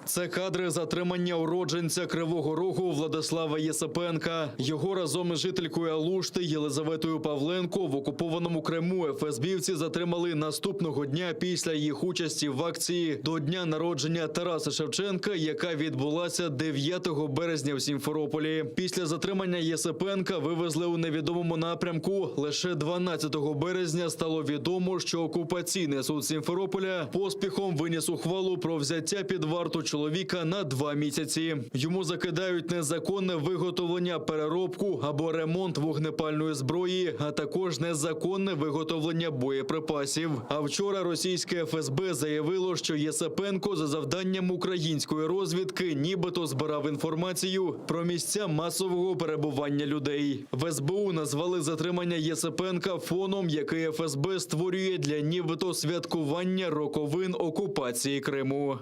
Це кадри затримання уродженця Кривого Рогу Владислава Єсипенка. Його разом із жителькою Алушти Єлизаветою Павленко в окупованому Криму ФСБівці затримали наступного дня після їх участі в акції до дня народження Тараса Шевченка, яка відбулася 9 березня в Сімферополі. Після затримання Єсипенка вивезли у невідомому напрямку. Лише 12 березня стало відомо, що окупаційний суд Сімферополя поспіхом виніс ухвалу про взяття під варту чоловіка на 2 місяці. Йому закидають незаконне виготовлення, переробку або ремонт вогнепальної зброї, а також незаконне виготовлення боєприпасів. А вчора російське ФСБ заявило, що Єсипенко за завданням української розвідки нібито збирав інформацію про місця масового перебування людей. В СБУ назвали затримання Єсипенка фоном, який ФСБ створює для нібито святкування роковин окупації Криму.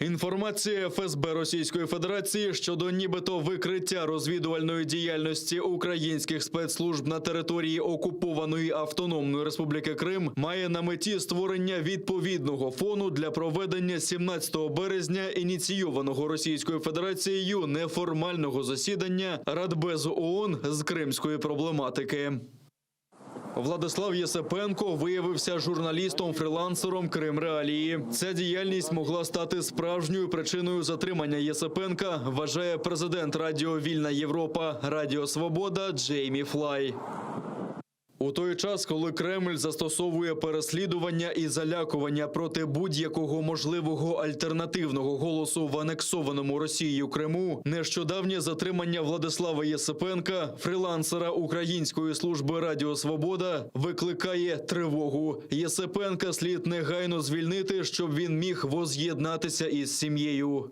Інформація ФСБ Російської Федерації щодо нібито викриття розвідувальної діяльності українських спецслужб на території окупованої Автономної Республіки Крим має на меті створення відповідного фону для проведення 17 березня ініційованого Російською Федерацією неформального засідання Радбезу ООН з кримської проблематики. Владислав Єсипенко виявився журналістом-фрілансером «Крим-Реалії». Ця діяльність могла стати справжньою причиною затримання Єсипенка, вважає президент Радіо Вільна Європа, Радіо Свобода Джеймі Флай. У той час, коли Кремль застосовує переслідування і залякування проти будь-якого можливого альтернативного голосу в анексованому Росією Криму, нещодавнє затримання Владислава Єсипенка, фрілансера Української служби Радіо Свобода, викликає тривогу. Єсипенка слід негайно звільнити, щоб він міг воз'єднатися із сім'єю.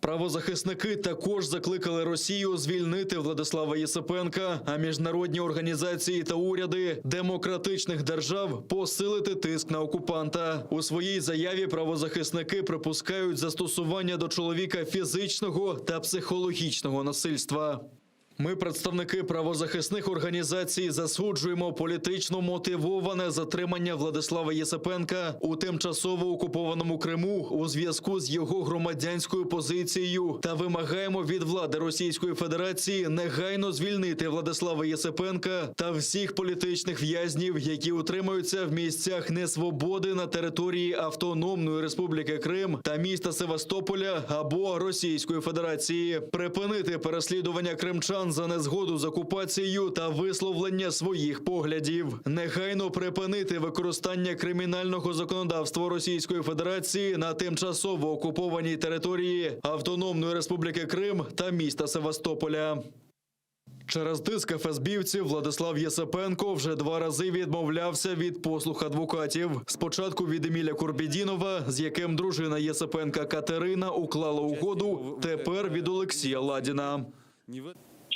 Правозахисники також закликали Росію звільнити Владислава Єсипенка, а міжнародні організації та уряди демократичних держав посилити тиск на окупанта. У своїй заяві правозахисники припускають застосування до чоловіка фізичного та психологічного насильства. Ми, представники правозахисних організацій, засуджуємо політично мотивоване затримання Владислава Єсипенка у тимчасово окупованому Криму у зв'язку з його громадянською позицією та вимагаємо від влади Російської Федерації негайно звільнити Владислава Єсипенка та всіх політичних в'язнів, які утримуються в місцях несвободи на території Автономної Республіки Крим та міста Севастополя або Російської Федерації, припинити переслідування кримчан за незгоду з окупацією та висловлення своїх поглядів, негайно припинити використання кримінального законодавства Російської Федерації на тимчасово окупованій території Автономної Республіки Крим та міста Севастополя. Через тиск ФСБівців Владислав Єсипенко вже 2 рази відмовлявся від послуг адвокатів. Спочатку від Еміля Курбєдінова, з яким дружина Єсипенка Катерина уклала угоду, тепер від Олексія Ладіна.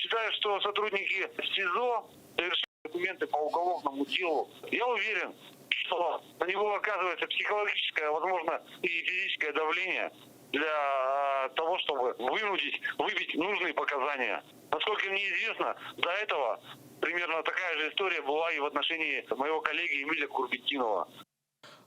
Считаю, что сотрудники СИЗО совершили документы по уголовному делу. Я уверен, что на него оказывается психологическое, возможно, и физическое давление для того, чтобы выбить нужные показания. Насколько мне известно, до этого примерно такая же история была и в отношении моего коллеги Эмиля Курбетинова.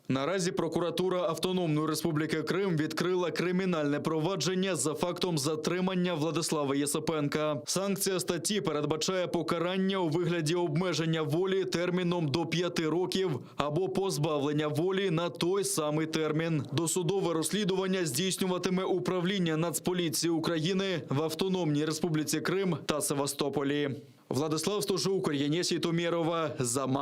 Наразі прокуратура Автономної Республіки Крим відкрила кримінальне провадження за фактом затримання Владислава Єсипенка. Санкція статті передбачає покарання у вигляді обмеження волі терміном до 5 років або позбавлення волі на той самий термін. Досудове розслідування здійснюватиме управління Нацполіції України в Автономній Республіці Крим та Севастополі. Владислав Стожук, Єнісій Томєрова, Зама.